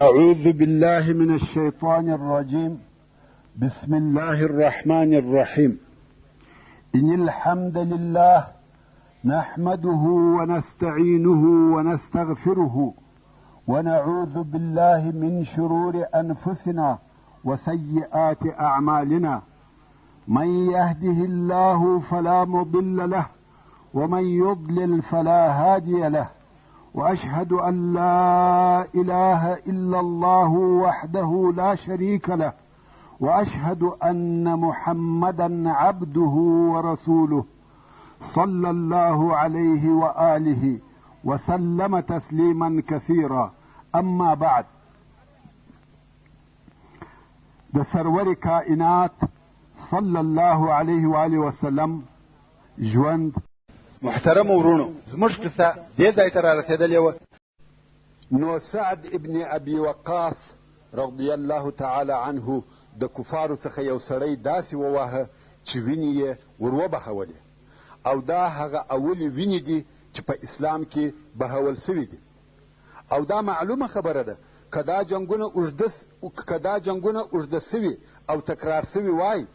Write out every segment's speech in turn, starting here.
أعوذ بالله من الشيطان الرجيم. بسم الله الرحمن الرحيم. إن الحمد لله نحمده ونستعينه ونستغفره ونعوذ بالله من شرور أنفسنا وسيئات أعمالنا. من يهده الله فلا مضل له ومن يضلل فلا هادي له، وأشهد أن لا إله إلا الله وحده لا شريك له، وأشهد أن محمدا عبده ورسوله صلى الله عليه وآله وسلم تسليما كثيرا. أما بعد، د سرور کائنات صلی الله علیه و آله وسلم ژوند. محترم ورونو، زموږ قصه دې ځای ته رارسېدلې وه. نو سعد ابن ابي وقاص رضی الله تعالی عنه د کفارو څخه یو سړی داسې وواهه چې وینې یې وروبهولې، او دا هغه اولې وینې دي چې په اسلام کې بهول سوي دي. او دا معلومه خبره ده که دا جنګونه اوږده سوي او تکرار سوي وای،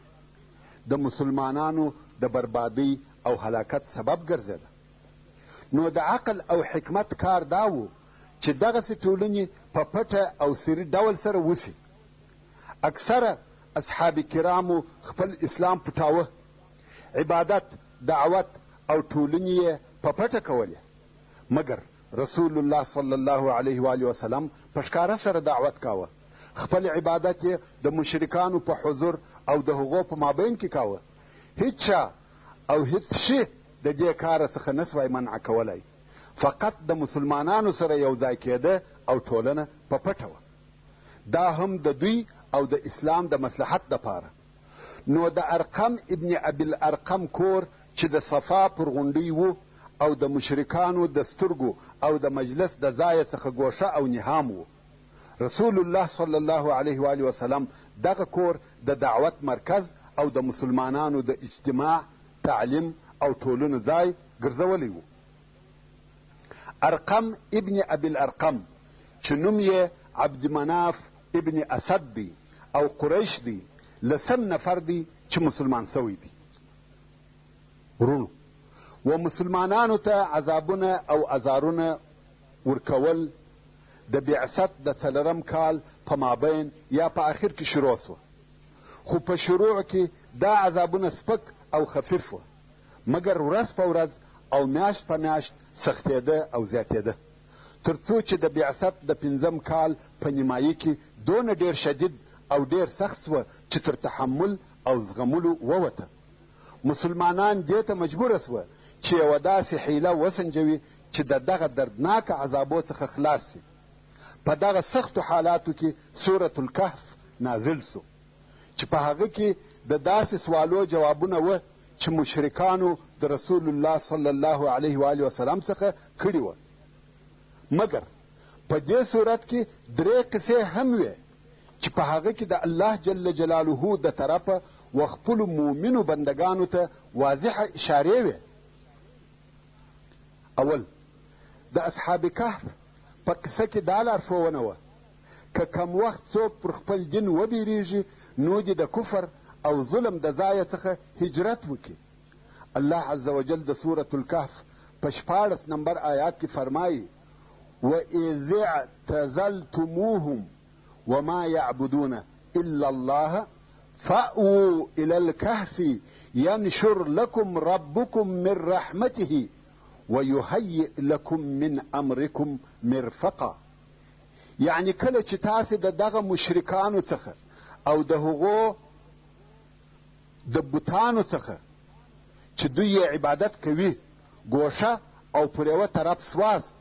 د مسلمانانو د بربادۍ او هلاکت سبب ګرځېده. نو د عقل او حکمت کار دا و چې دغسې ټولنې په پټه او سري ډول سره وسي. اکثره اصحاب کرامو خپل اسلام پټاوه، عبادت، دعوت او ټولنې یې په پټه کولې، مګر رسول الله صلی الله علیه و آله وسلم په ښکاره سره دعوت کاوه. خپل عبادت یې د مشرکانو په حضور او د هغو په مابین کې کاوه. هیڅ چا او هیڅ شی د دې کاره څخه نه سوای منع کولی، فقط د مسلمانانو سره یو ځای کېده او ټولنه په پټه وه. دا هم د دوی او د اسلام د مصلحت دپاره. نو د ارقم ابن ابي الارقم کور چې د صفا پر غونډۍ و او د مشرکانو د سترګو او د مجلس د ځایه څخه ګوښه او نهام و. رسول الله صلی الله علیه و آله وسلم دغه کور د دعوت مرکز او د مسلمانانو د اجتماع، تعلیم او ټولنو ځای ګرځولی و. ارقم ابن ابي الارقم چې نوم یې عبدمناف ابن اسد دی او قریش دی، لسم نفر دی چې مسلمان سوی دی. ورونو، و مسلمانانو ته عذابونه او ازارونه ورکول د بعثت د څلرم کال په مابین یا په آخر کې شروع سوه. خو په شروع کې دا عذابونه سپک او خفیف وه، مګر ورځ په ورځ او میاشت په میاشت سختېده او زیاتېده، تر څو چې د بعثت د 5م کال په نیمایي کې دونه ډېر شدید او ډېر سخت سوه چې تر تحمل او زغملو ووته. مسلمانان دې ته مجبوره سوه چې یوه داسې حیله وسنجوي چې د دغه دردناکه عذابو څخه خلاص سي. په دغه سختو حالاتو کې سورة الکهف نازل سو چې په هغه کې د داسې سوالو جوابونه وه چې مشرکانو د رسول الله صلی الله علیه و آله وسلم څخه کړي وه. مګر په دې صورت کې 3 قصې هم وې چې په هغه کې د الله جل جلاله د طرفه و خپلو مؤمنو بندګانو ته واضحه اشارې وې. اول، د اصحاب کهف په قصه کې دا لارښوونه وه که کم وخت څوک پر خپل دین وبیریږي نو دې د کفر او ظلم د ځایه څخه هجرت وکړي. الله عز وجل د سورة الکهف په 14 نمبر آیات کې فرمایي: وَإِذِ اعْتَزَلْتُمُوهُمْ وَمَا يَعْبُدُونَ إِلَّا اللَّهَ فَأْوُوا إِلَى الْكَهْفِ يَنشُرْ لَكُمْ رَبُّكُمْ مِنْ رَحْمَتِهِ وَيُهَيِّئْ لَكُمْ مِنْ أَمْرِكُمْ مِرْفَقًا. یعنی کله چې تاسې د دغه مشرکانو څخه او د هغو د بوتانو څخه چې دوی یې عبادت کوي ګوښه او پر یوه طرف سواست،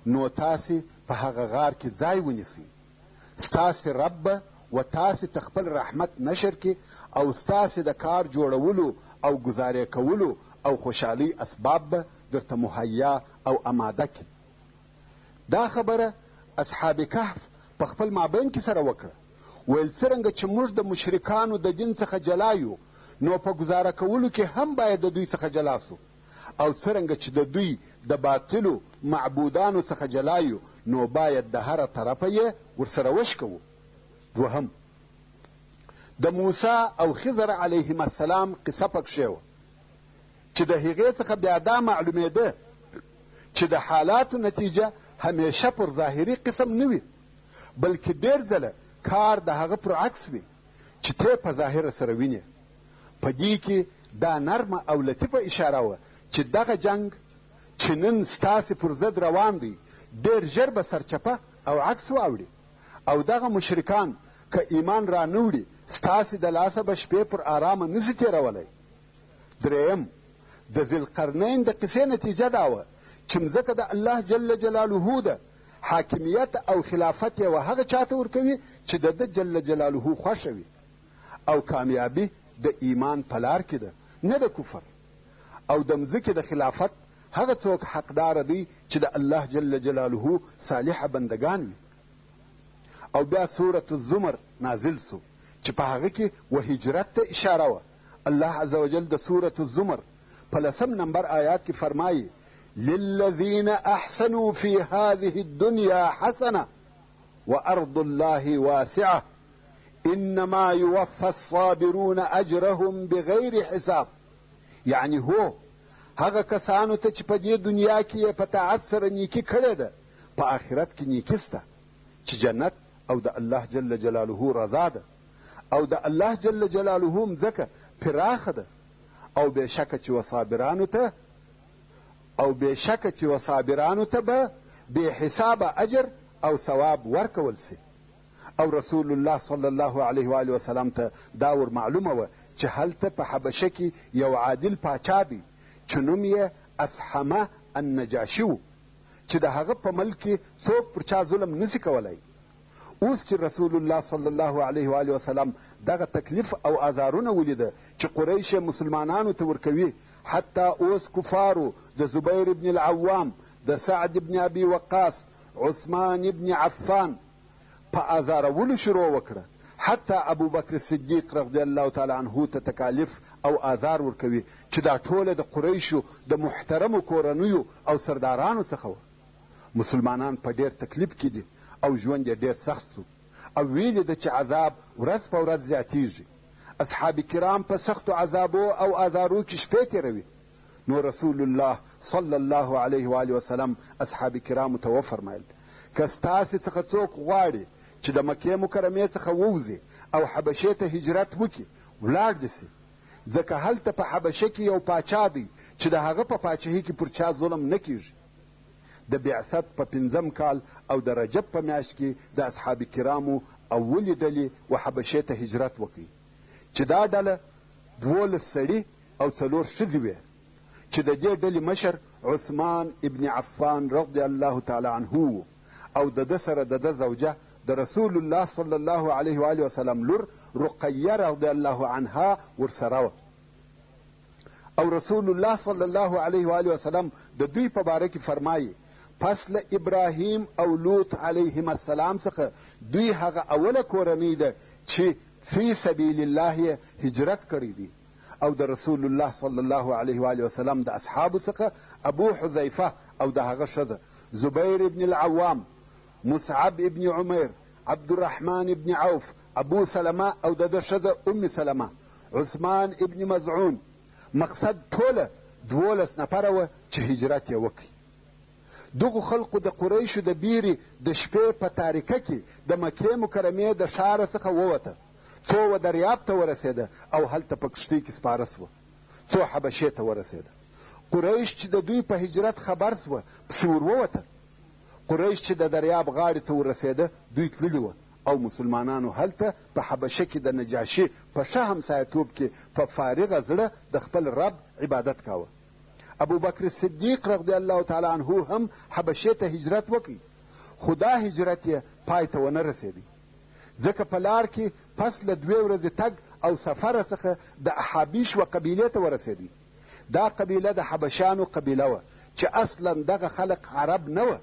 نو تاسې په هغه غار کې ځای ونیسئ. ستاسې رب به و تاسې ته خپل رحمت نشر کړي او ستاسې د کار جوړولو او ګزارې کولو او خوشحالۍ اسباب به درته مهیا او اماده کړي. دا خبره اصحاب کهف په خپل مابین کې سره وکړه. ویل څرنګه چې موږ د مشرکانو د دین څخه جلا یو، نو په ګزاره کولو کې هم باید د دوی څخه جلا سو. او څرنګه چې د دوی د باطلو معبودانو څخه جلا یو نو باید د هره طرفه یې ورسره وشکوو. دوهم، د موسی او خضر علیهم السلام قصه پکښې وه چې د هغې څخه بیا دا معلومېده چې د حالاتو نتیجه همیشه پر ظاهري قسم نه وي، بلکې ډېر ځله کار د هغه پر عکس وي چې ته په ظاهره سره وینې. په دې کې دا نرمه او لطیفه اشاره وه چې دغه جنگ چې نن ستاسې پر ضد روان دی ډېر ژر به سرچپه او عکس واوړي، او دغه مشرکان که ایمان را نه وړي ستاسې د لاسه به شپې پر آرامه نسي تېرولی. درېیم، د ذوالقرنین د قصې نتیجه دا وه چې مځکه د الله جل جلاله ده، حاکمیت او خلافت یې هغه چاته ورکوي چې د ده جل جلاله خوښه وي، او کامیابي د ایمان په لار کې ده نه د کفر. او د مځکې د خلافت هغه څوک حقداره دی چې د الله جل جلاله صالحه بندگان وي. او بیا سورة الزمر نازل سو چې په هغه کې و هجرت ته اشاره وه. الله عز وجل د سورة الزمر په 10 نمبر آیات کې فرمایي للذین احسنوا فی هذه الدنیا حسنه وارض الله واسعه انما یوفى الصابرون اجرهم بغیر حساب. یعنی هو هغه کسانو ته چې په دې دنیا کې یې په طاعت سره نیکي کړې ده په آخرت کې نیکي سته چې جنت او د الله جل جلاله رضا ده، او د الله جل جلاله مځکه پراخه ده، او بېشکه چې وصابرانو ته به بې حسابه اجر او ثواب ورکول سي. او رسول الله صلی الله علیه و آله وسلم ته دا ور معلومه وه چې هلته په حبشه کې یو عادل پاچا دی چې نوم یې اسحمه النجاشي و چې د هغه په ملک کې څوک پر چا ظلم نسي کولی. اوس چې رسول الله صلی الله علیه و آله وسلم دغه تکلیف او آزارونه ولیده چې قریش مسلمانانو ته ورکوي، حتی اوس کفارو د زبیر ابن العوام، د سعد ابن ابي وقاص، عثمان ابن عفان په آزارولو شروع وکړه. حتی ابو بکر صدیق رضی الله تعالی عنه ته تکالیف او آزار ورکوي چې دا ټوله د قریشو د محترمو کورنیو او سردارانو څخه وه. مسلمانان په ډېر تکلیف کې دي او ژوند یې ډېر سخت سو، او ویلې ده چې عذاب ورځ په ورځ زیاتیږي. اصحاب کرام په سختو عذابو او آزارو کې شپې تېروي. نو رسول الله صلی الله علیه و آله وسلم اصحاب کرامو ته وفرمایل که ستاسې څخه څوک غواړي چې د مکې مکرمې څخه ووځي او حبشې ته هجرت وکړي ولاړ دې سي، ځکه هلته په حبشه کې یو پاچا دی چې د هغه په پاچاهۍ کې پر چا ظلم نه کیږي. د بعثت په 5م کال او د رجب په میاشت کې د اصحاب کرامو اولې ډلې و حبشې ته هجرت وکړي چې دا ډله 12 سړي او 4 ښځې وې چې د دې ډلې مشر عثمان ابن عفان رضی الله تعالی عنه او د ده سره د ده زوجه د رسول الله صلی الله علیه و آله وسلم لور رقیه رضی الله عنها ورسره وه. او رسول الله صلی الله علیه و آله وسلم د دوی په باره کې فرمایي پس له ابراهیم او لوط علیهم السلام څخه دوی هغه اوله کورنۍ ده چې فی سبیل الله هجرت کړی دي. او د رسول الله صلی الله علیه و آله وسلم د اصحابو څخه ابو حذیفه او د هغه ښځه زبیر ابن العوام، مصعب ابن عمیر، عبدالرحمن ابن عوف، ابو سلمه او د ده ښځه ام سلمه، عثمان ابن مزعون. مقصد ټوله 12 نفره وه چې هجرت یې وکړي. دغو خلقو د قریشو د بیرې د شپې په تاریکه کې د مکې مکرمې د ښاره څخه ووته، څو و دریاب ته ورسېده او هلته په کښتۍ کې سپاره سوه، څو حبشې ته ورسېده. قریش چې د دوی په هجرت خبر سوه پسې ور ووته. قریش چې د دریاب غاړې ته ورسېده دوی تللي وه او مسلمانانو هلته په حبشه کې د نجاشي په ښه همسایه‌توب کې په فارغه زړه د خپل رب عبادت کاوه. ابو بکر صدیق رضی الله تعالی عنه هم حبشې ته هجرت وکړي، خو دا هجرت یې پای ته ونه رسېدی، ځکه په لار کې پس له 2 ورځې تګ او سفره څخه د احابیش و قبیلې ته ورسېدی. دا قبیله د حبشانو قبیله وه چې اصلا دغه خلق عرب نه وه،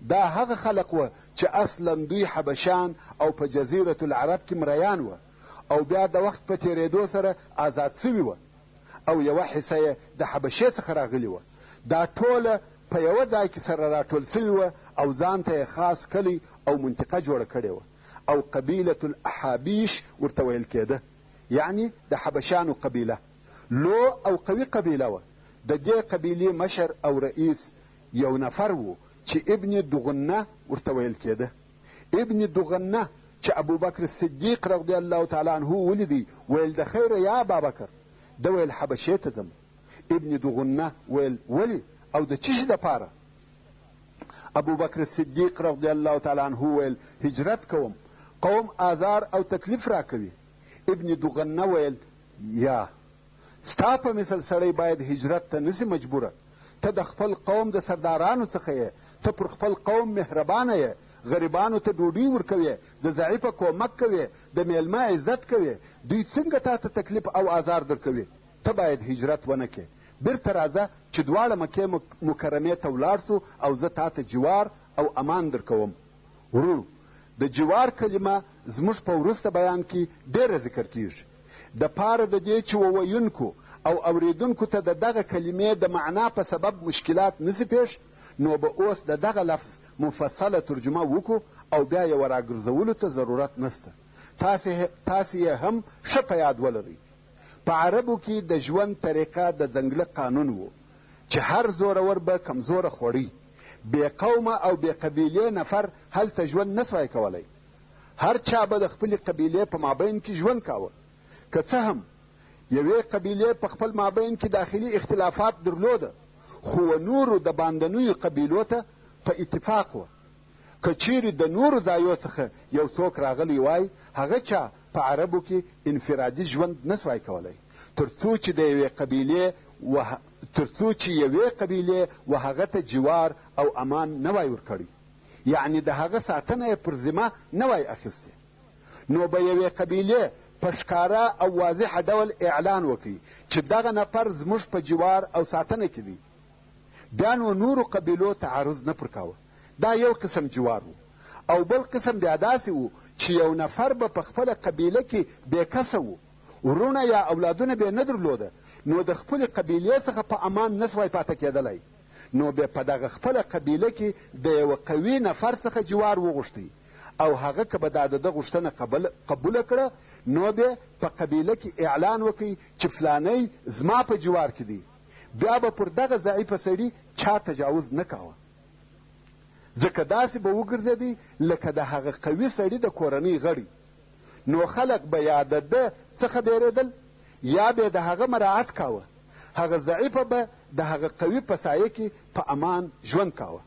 دا هغه خلق وه چې اصلا دوی حبشان او په جزیرة العرب کې مریان وه او بیا د وخت په تېرېدو سره آزاد سوي وه. او یوه حصه یې د حبشې څخه راغلې وه. دا ټوله په یوه ځای کې سره راټول سوي وه او ځان ته یې خاص کلی او منطقه جوړه کړې وه او قبیلة الاحابیش ورته ویل کېده، یعنی د حبشانو قبیله. لو او قوي قبیله وه. د دې قبیلې مشر او رئیس یو نفر و چې ابن دغنه ورته ویل کېده. ابن دغنه چې ابوبکر صدیق رضی الله تعالی عنه ولیدی، ویل د خیره یا ابابکر، ده ویل حبشې ته ځم. ابن دغنه ویل ولې او د څه شي دپاره؟ ابوبکر صدیق رضی الله تعالی عنه ویل هجرت کوم، قوم آزار او تکلیف راکوي. ابن دغنه ویل یا ستا په مثل سړی باید هجرت ته نسی مجبوره. ته د خپل قوم د سردارانو څخه یې، ته پر خپل قوم مهربانه یې، غریبانو ته ډوډۍ ورکوې، د ضعیفه کومک کوې، د میلمه عزت کوې. دوی څنګه تا ته تکلیف او آزار درکوي؟ ته باید هجرت ونه کې. بیرته راځه چې دواړه مکې مکرمې ته ولاړ سو او زه تا ته جوار او امان درکوم. ورونو، د جوار کلمه زموږ په وروسته بیان کې ډېره ذکر کیږي. د پاره د دې چې وویونکو او اوریدونکو ته د دغه کلمې د معنا په سبب مشکلات نسی پیښ، نو به اوس د دغه لفظ مفصله ترجمه وکړو او بیا یې راګرځولو ته ضرورت نسته. تاسې یې هم ښه په یاد ولرئ. په عربو کې د ژوند طریقه د ځنګله قانون و چې هر زورور به کمزوره خوړی. بې قومه او بې قبیلې نفر هلته ژوند نسوای کولی. هر چا به د خپلې قبیلې په مابین کې ژوند کاوه. که څه هم یوې قبیلې په خپل مابین کې داخلي اختلافات درلوده، خو نورو د باندنیو قبیلو ته په اتفاق وه. که چیرې د نورو ځایو څخه یو څوک راغلی وای، هغه چا په عربو کې انفرادي ژوند نسوای کولی، تر څو چې یوې قبیلې و هغه ته جوار او امان نه وای ورکړی، یعنی د هغه ساتنه یې پر ذمه نه وای اخیستې. نو به یوې قبیلې په ښکاره او واضحه ډول اعلان وکړي چې دغه نفر زموږ په جوار او ساتنه کې دی، بیا نو نورو قبیلو تعرض نه پر کاوه. دا یو قسم جوار و. او بل قسم بیا داسې و چې یو نفر به په خپله قبیله کې بېکسه و، ورونه یا اولادونه به یې نه درلوده، نو د خپلې قبیلې څخه په امان نسوای پاته کېدلی. نو بیا په دغه خپله قبیله کې د یوه قوي نفر څخه جوار وغوښتی او هغه که به دا د ده غوښتنه قبوله کړه، نو بیا په قبیله کې اعلان وکړي چې فلانی زما په جوار کې دی. بیا به پر دغه ضعیفه سړي چا تجاوز نه کاوه، ځکه داسې به وګرځېدی لکه د هغه قوي سړي د کورنۍ غړي. نو خلک به یا د ده څخه بیرېدل یا به د هغه مراعات کاوه. هغه ضعیفه به د هغه قوي په سایه کې په امان ژوند کاوه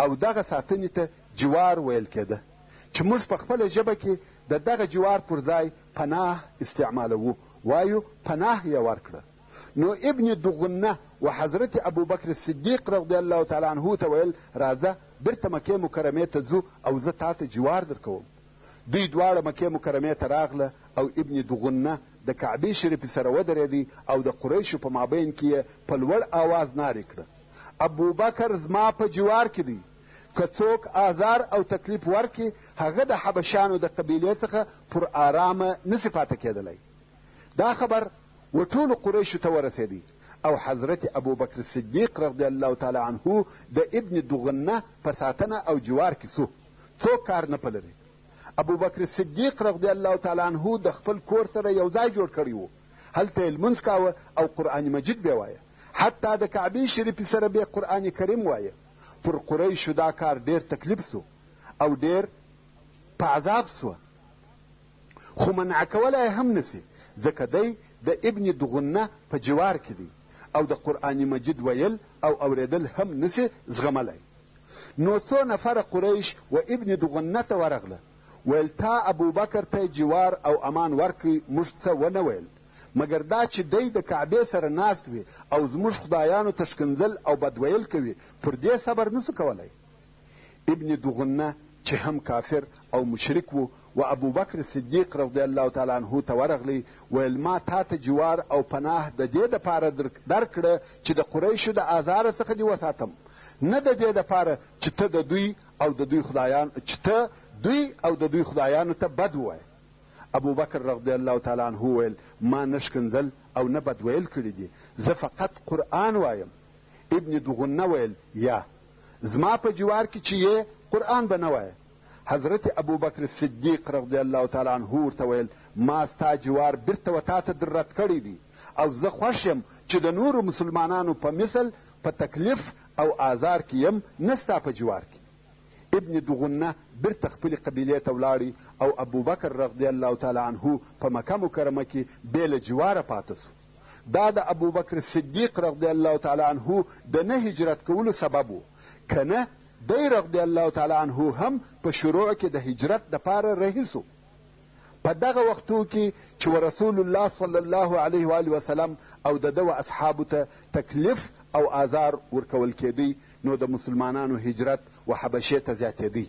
او دغه ساتنې ته جوار ویل کېده، چې موږ په خپله ژبه کې د دغه جوار پر ځای پناه استعمالوو، وایو پناه یې ورکړه. نو ابن دغنه و حضرت ابوبکر صدیق رضی الله تعالی عنه ته ویل راځه بیرته مکې مکرمې ته ځو او زه تا ته جوار درکوم. دوی دواړه مکې مکرمې ته راغله او ابن دغنه د کعبې شریفې سره ودرېدی او د قریشو په مابین کې یې په لوړ آواز نارې کړه: ابوبکر زما په جوار کې دی، که څوک آزار او تکلیف ورکړي هغه د حبشانو د قبیلې څخه پر آرامه نسي پاته کېدلی. دا خبر و ټولو قریشو ته ورسېدی او حضرت ابوبکر صدیق رضی الله تعالی عنه د ابن دغنه په ساتنه او جوار کې سو، څوک کار نه پلري. ابوبکر صدیق رضی الله تعالی عنه د خپل کور سره یو ځای جوړ کړی و، هلته یې لمونځ کاوه او قرآن مجید به وایه، حتی د کعبې شریفې سره به قرآن کریم وایه. پر قریشو دا کار ډېر تکلیف سو او ډېر په عذاب سوه، خو منع کولی هم نسی، ځکه دی د ابن دغنه په جوار کې دی او د قرآن مجید ویل او اوریدل هم نسی زغملی. نو څو نفره قریش و ابن دغنه ته ورغله، ویل تا ابوبکر ته جوار او امان ورکړي، موږ څه ونه ویل مګر دا چې دی د کعبې سره ناست وي او زموږ خدایانو ته ښکنځل او بدویل کوي، پر دې صبر نسو کولی. ابن دغنه چې هم کافر او مشرک و ابوبکر صدیق رضی الله تعالی عنه ته ورغلی، ویل ما تا ته جوار او پناه د دې دپاره درکړه چې د قریشو د آزاره څخه دې وساتم، نه د دې دپاره چې ته دوی او د دوی خدایانو ته بد ووایې. ابوبکر رضی الله تعالی عنه ویل ما نه ښکنځل او نه بد ویل کړي دي، زه فقط قرآن وایم. ابن دغنه ویل یا زما په جوار کې چې یې قرآن به نه وایه. حضرت ابوبکر صدیق رضی الله تعالی عنه ورته ویل ما ستا جوار بیرته و تا ته در رد کړی دی او زه خوښ یم چې د نورو مسلمانانو په مثل په تکلیف او آزار کې یم، نه ستا په جوار کې. ابن دغنه بیرته خپلې قبیلې ته ولاړی او ابوبکر رضی الله تعالی عنه په مکه مکرمه کې بې له جواره پاته سو. دا د ابوبکر صدیق رضی الله تعالی عنه د نه هجرت کولو سبب و، که نه دی رضی الله تعالی عنه هم په شروع کې د هجرت دپاره رهي سو. په دغه وختو کې چې رسول الله صلی الله علیه و آله وسلم او د ده و اصحابو ته تکلیف او آزار ورکول کېدی، نو د مسلمانانو هجرت و حبشې ته زیاتېدی.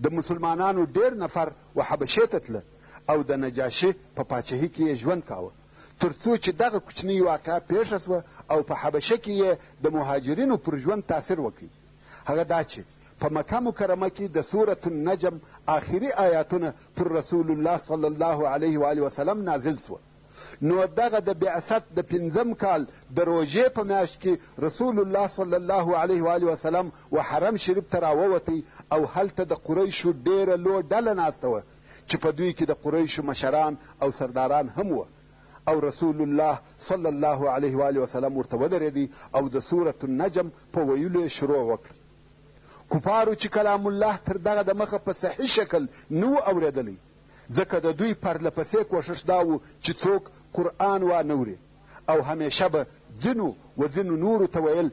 د مسلمانانو ډېر نفر و حبشې ته تله او د نجاشي په پاچهي کې یې ژوند کاوه، تر څو چې دغه کوچنۍ واقعه پیښه سوه او په حبشه کې یې د مهاجرینو پر ژوند تاثیر وکړي. هغه دا چې په مکه مکرمه کې د سورة النجم آخري آیاتونه پر رسول الله صلی الله علیه و آله وسلم نازل سوه. نو دغه د بعثت د 5م کال د روژې په میاشت کې رسول الله صلی الله علیه و آله وسلم و حرم شریف ته راووتی او هلته د قریشو ډېره لو ډله ناسته وه چې په دوی کې د قریشو مشران او سرداران هم وه، او رسول الله صلی الله علیه و آله وسلم ورته ودرېدی او د سورة النجم په ویلو یې شروع وکړه. کفارو چې کلام الله تر دغه د مخه په صحیح شکل نه و اورېدلی، ځکه د دوی پرله پسې کوښښ دا و چې څوک قرآن وانوري، او همیشه به ځینو و ځینو نورو ته ویل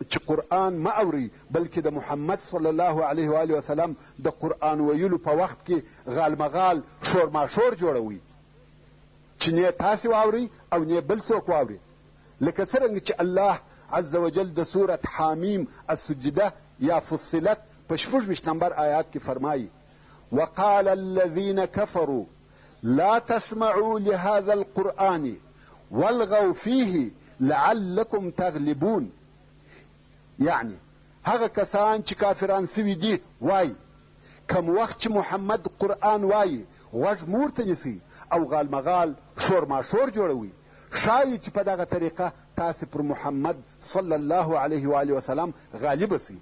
چې قرآن مه اورئ، بلکې د محمد صلی الله علیه و آله وسلم د قرآن ویلو په وخت کې غالمغال شورماشور جوړوي چې نه تاسې واورئ او نه بل څوک واوري. لکه څرنګه چې الله عز وجل د سورة حامیم السجده یا فصلت په 26 نمبر آیات کې فرمایي وقال الذين كفروا لا تسمعوا لهذا القرآن والغوا فيه لعلكم تغلبون. یعنی هغه کسان چې کافران سوي دي وایي کم وخت چې محمد قرآن وایي غوږ مور ته نیسئ او غالمغال شورماشور جوړوي، ښایي چې په دغه طریقه تاسې پر محمد صلی الله علیه و آله وسلم غالبه سئ.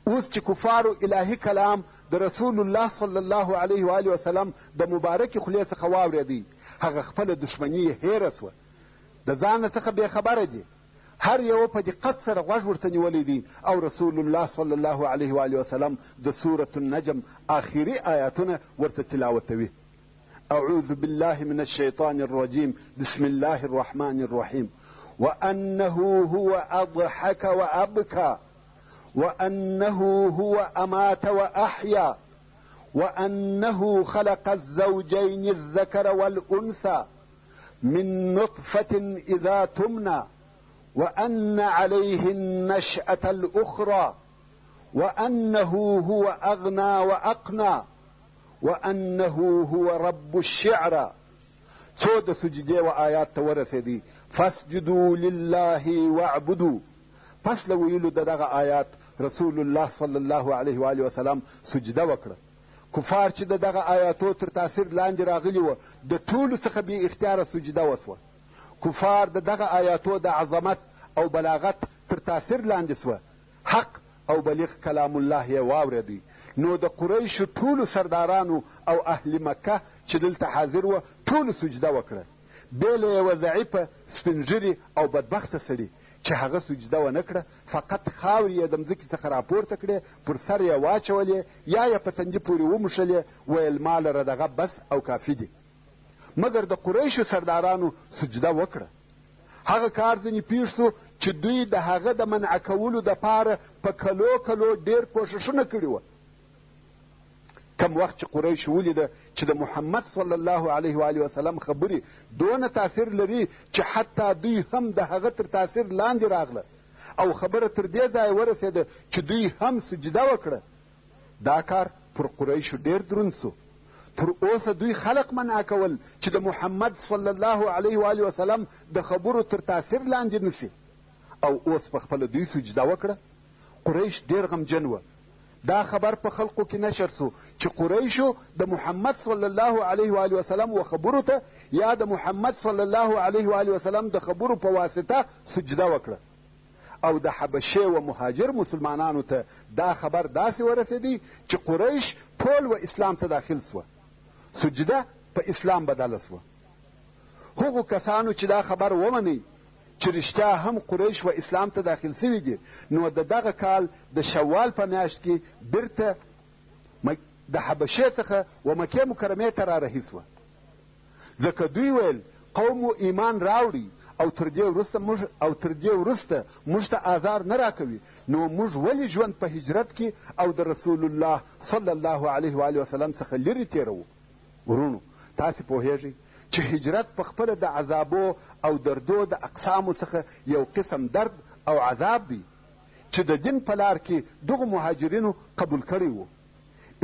اوس چې کفارو الهي کلام د رسول الله صلی الله علیه و آله وسلم د مبارکې خولې څخه واورېدی، هغه خپله دښمني یې هیره سوه، د ځانه څخه بېخبره دي، هر یوه په دقت سره غوږ ورته نیولی دی او رسول الله صلی الله علیه و آله وسلم د سورة النجم آخري آیاتونه ورته تلاوتوي. أعوذ بالله من الشيطان الرجيم بسم الله الرحمن الرحيم وأنه هو أضحك وأبكى وأنه هو أمات وأحيا وأنه خلق الزوجين الذكر والأنثى من نطفة إذا تمنى وأن عليه النشأة الأخرى وأنه هو أغنى وأقنى وأنه هو رب الشعرى. څو د سجدې و آیات ته ورسېدی فاسجدوا لله واعبدوا. پس له ویلو د دغه آیات رسول الله صلی الله علیه و آله وسلم سجده وکړه. کفار چې د دغه آیاتو تر تاثیر لاندې راغلي وه د ټولو څخه بې اختیاره سجده وسوه. کفار د دغه آیاتو د عظمت او بلاغت تر تاثیر لاندې سوه، حق او بلیغ کلام الله یې واورېدی. نو د قریشو ټولو سردارانو او اهل مکه چې دلته حاضر وه ټولو سجده وکړه، بې له یوه ضعیفه سپینږیري او بدبخته سړي چې هغه سجده ونه کړه، فقط خاورې یې د مځکې څخه راپورته کړې، پر سر یې واچولې یا یې په تندي پورې وموښلې، ویل ما لره دغه بس او کافي دي. مګر د قریشو سردارانو سجده وکړه. هغه کار ځینې پېښ سو چې دوی د هغه د منع کولو دپاره په کلو کلو ډېر کوښښونه کړي وه. کم وخت چې قریشو ولیده چې د محمد صلی الله علیه و آله وسلم خبرې دونه تاثیر لري چې حتی دوی هم د هغه تر تاثیر لاندې راغله او خبره تر دې ځایه ورسېده چې دوی هم سجده وکړه، دا کار پر قریشو ډېر دروند سو. تر اوسه دوی خلق منع کول چې د محمد صلی الله علیه و آله وسلم د خبرو تر تاثیر لاندې نسي، او اوس په خپله دوی سجده وکړه. قریش ډېر غمجن وه، دا خبر په خلقو کې نشر سو چې قریشو د محمد صلی الله علیه و آله وسلم و خبرو ته یا د محمد صلی الله علیه و آله وسلم د خبرو په واسطه سجده وکړه او د حبشې و مهاجر مسلمانانو ته دا خبر داسې ورسېدی چې قریش ټول و اسلام ته داخل سوه سجده په اسلام بدله سوه هغو کسانو چې دا خبر ومنئ چې رښتیا هم قریش و اسلام ته داخل سوي دي نو د دغه کال د شوال په میاشت کې بیرته د حبشې څخه و مکې مکرمې ته رارهي سوه ځکه دوی ویل قوم و ایمان راوړي او تر دې وروسته موږ ته آزار نه راکوي نو موږ ولې ژوند په هجرت کې او د رسول الله صلی الله علیه و آله وسلم څخه لرې تېروو ورونو تاسې پوهیږئ چې هجرت په خپله د عذابو او دردو د اقسامو څخه یو قسم درد او عذاب دی چې د دین په لار کې دغو مهاجرینو قبول کړی و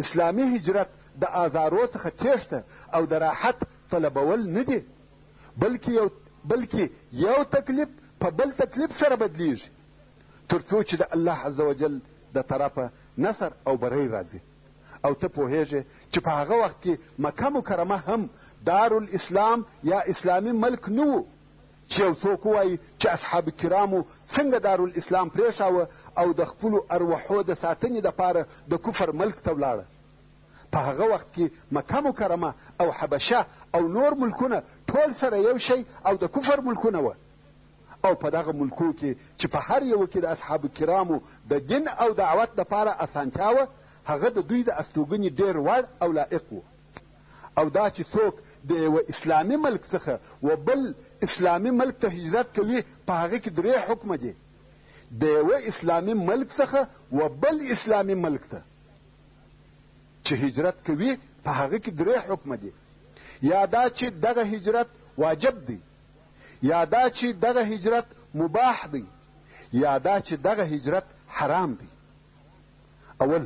اسلامي هجرت د آزارو څخه تیښته او د راحت طلبول نه دی بلکې یو تکلیف په بل تکلیف سره بدلیږي تر څو چې د الله عز وجل د طرفه نصر او بری راځي او ته پوهیږې چې په هغه وخت کې مکه مکرمه هم دارالاسلام یا اسلامي ملک نه و چې یو څوک ووایي چې اصحاب کرامو څنګه دارالاسلام پرېښاوه او د خپلو ارواحو د ساتنې دپاره د کفر ملک ته ولاړه په هغه وخت کې مکه مکرمه او حبشه او نور ملکونه ټول سره یو شی او د کفر ملکونه وه او په دغه ملکو کې چې په هر یوه کې د اصحاب کرامو د دین او دعوت دپاره اسانتیا وه هغه د دوی د استوګنې ډېر وړ او لایق و او دا چې څوک د یوه اسلامي ملک څخه و بل اسلامي ملک ته هجرت کوي په هغه کې درې حکمه دي د یوه اسلامي ملک څخه و بل اسلامي ملک ته چې هجرت کوي په هغه کې درې حکمه دي یا دا چې دغه هجرت واجب دی یا دا چې دغه هجرت مباح دی یا دا چې دغه هجرت حرام دی اول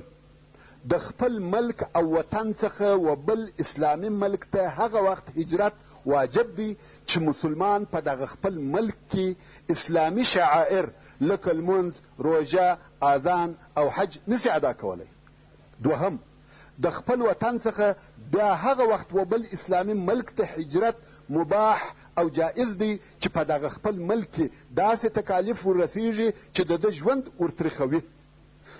د خپل ملک او وطن څخه و بل اسلامي ملک ته هغه وخت هجرت واجب دی چې مسلمان په دغه خپل ملک کې اسلامي شعائر لکه لمونځ روژه اذان او حج نسي ادا کولی دوهم د خپل وطن څخه بیا هغه وخت و بل اسلامي ملک ته هجرت مباح او جائز دی چې په دغه خپل ملک کې داسې تکالیف ورسیږي چې د ده ژوند ورتریخوي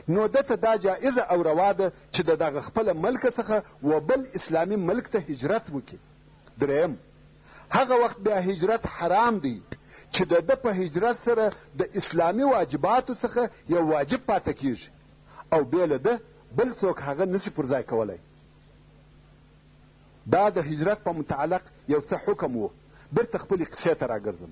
نو دته دا جائزه او روا ده چې د دغه خپله ملک څخه و بل اسلامي ملک ته هجرت وکړي دریم هغه وخت بیا هجرت حرام دی چې د ده په هجرت سره د اسلامي واجباتو څخه یو واجب پاته کیږي او بې له ده بل څوک هغه نسي پر ځای کولی دا د هجرت په متعلق یو څه حکم و بیرته خپلې قصې ته راګرځم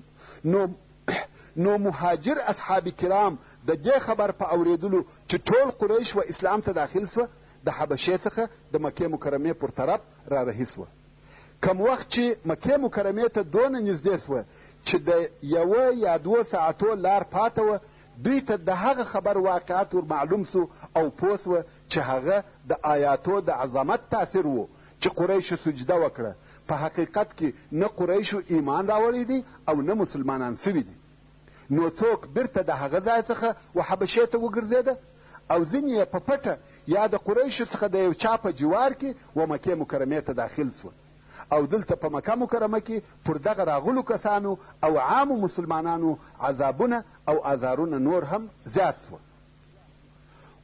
نو مهاجر اصحاب کرام د دې خبر په اوریدلو چې ټول قریش و اسلام ته داخل سوه د حبشې څخه د مکې مکرمې پر طرف رارهي سوه کم وخت چې مکې مکرمې ته دونه نږدې سوه چې د یوه یا دوه ساعتو لار پاته وه دوی ته د هغه خبر واقعات ور معلوم سو او پوه سوه چې هغه د آیاتو د عظمت تاثیر و چې قریشو سجده وکړه په حقیقت کې نه قریشو ایمان راوړی دی او نه مسلمانان سوي دي نو څوک بیرته د هغه ځای څخه و حبشې ته وګرځېده او ځینې یې په پټه یا د قریشو څخه د یو چا په جوار کې و مکې مکرمې ته داخل سوه او دلته په مکه مکرمه کې پر دغه راغلو کسانو او عامو مسلمانانو عذابونه او آزارونه نور هم زیات سوه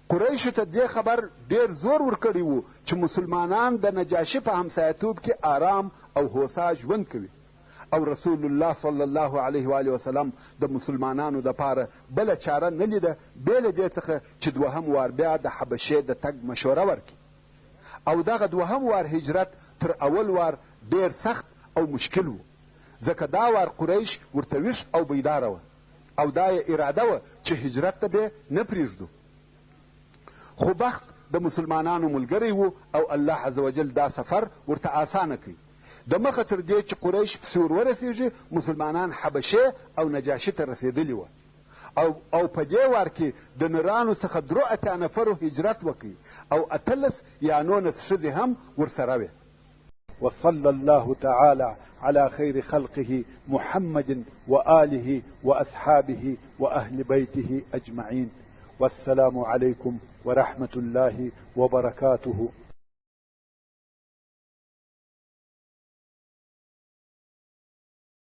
قریشو ته دې خبر ډېر زور ورکړی و چې مسلمانان د نجاشي په همسایتوب کې آرام او هوسا ژوند کوي او رسول الله صلی الله علیه و آله وسلم د مسلمانانو دپاره بله چاره نه لیده بې له دې څخه چې دوهم وار بیا د حبشې د تګ مشوره ورکړي او دغه دوهم وار هجرت تر اول وار ډېر سخت او مشکل و ځکه دا وار قریش ورته ویښ او بیداره وه او دا یې اراده وه چې هجرت ته به نه پرېږدو خو بخت د مسلمانانو ملګری و او الله عز وجل دا سفر ورته آسانه کوي د مخه تر دې چې قریش پسې ور ورسېږي مسلمانان حبشې او نجاشي ته رسېدلي وه او په دې وار کې د نرانو څخه درو اتیا نفرو هجرت وکړي او 18 یا 19 ښځې هم ورسره وې وصلى الله تعالى على خير خلقه محمد وآله وأصحابه وأهل بيته أجمعين والسلام علیکم ورحمة الله وبرکاته.